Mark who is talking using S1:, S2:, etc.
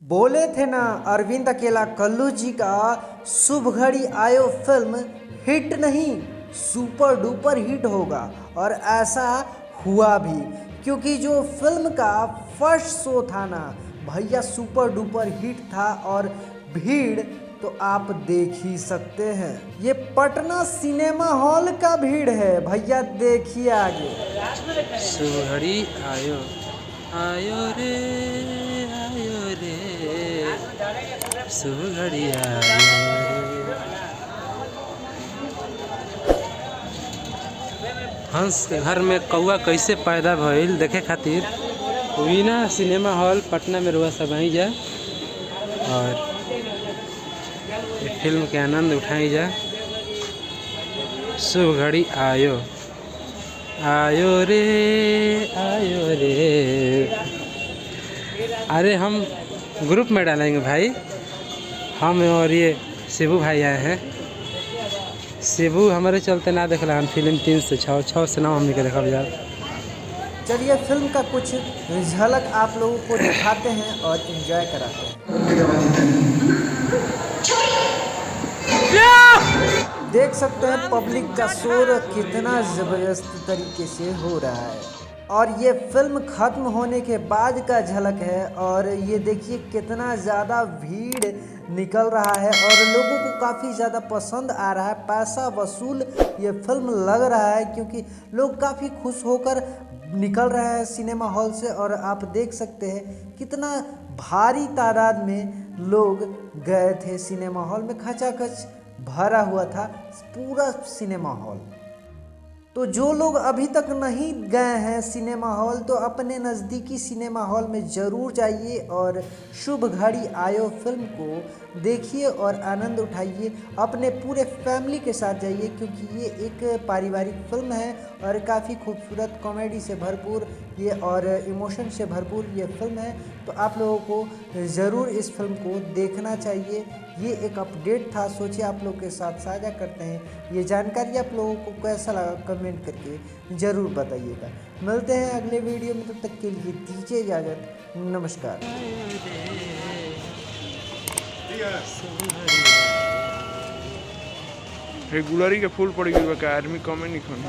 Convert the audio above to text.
S1: बोले थे ना अरविंद अकेला कल्लू जी का शुभ घड़ी आयो फिल्म हिट नहीं सुपर डुपर हिट होगा। और ऐसा हुआ भी, क्योंकि जो फिल्म का फर्स्ट शो था ना भैया सुपर डुपर हिट था। और भीड़ तो आप देख ही सकते हैं, ये पटना सिनेमा हॉल का भीड़ है भैया, देखिए आगे।
S2: शुभ घड़ी आयो आयो रे शुभ घड़ी आयो रे। हंस के घर में कौआ कैसे पैदा भइल देखे खातिर वीना सिनेमा हॉल पटना में रुआ सब आई जा और ये फिल्म के आनंद उठाई जा। शुभ घड़ी आयो आयो रे आयो रे। अरे हम ग्रुप में डालेंगे भाई, हम और ये शिबू भाई आए हैं। शिबू हमारे चलते ना देख रहा फिल्म 3 से 6 से 9 हमने के देखा यार।
S1: चलिए फिल्म का कुछ झलक आप लोगों को दिखाते हैं और एंजॉय कराते हैं। देख सकते हैं पब्लिक का शोर कितना ज़बरदस्त तरीके से हो रहा है। और ये फिल्म ख़त्म होने के बाद का झलक है। और ये देखिए कितना ज़्यादा भीड़ निकल रहा है और लोगों को काफ़ी ज़्यादा पसंद आ रहा है। पैसा वसूल ये फिल्म लग रहा है, क्योंकि लोग काफ़ी खुश होकर निकल रहे हैं सिनेमा हॉल से। और आप देख सकते हैं कितना भारी तादाद में लोग गए थे सिनेमा हॉल में, खचाखच भरा हुआ था पूरा सिनेमा हॉल। तो जो लोग अभी तक नहीं गए हैं सिनेमा हॉल, तो अपने नज़दीकी सिनेमा हॉल में ज़रूर जाइए और शुभ घड़ी आयो फिल्म को देखिए और आनंद उठाइए। अपने पूरे फैमिली के साथ जाइए, क्योंकि ये एक पारिवारिक फिल्म है और काफ़ी खूबसूरत कॉमेडी से भरपूर ये और इमोशन से भरपूर ये फिल्म है। तो आप लोगों को ज़रूर इस फिल्म को देखना चाहिए। ये एक अपडेट था, सोचिए आप लोग के साथ साझा करते हैं। ये जानकारी आप लोगों को कैसा लगा कमेंट करके ज़रूर बताइएगा। मिलते हैं अगले वीडियो में, तब तक के लिए दीजिए इजाज़त, नमस्कार।
S3: रेगुलरी के फुल पड़ी गई बा आर्मी कमे नहीं खाना।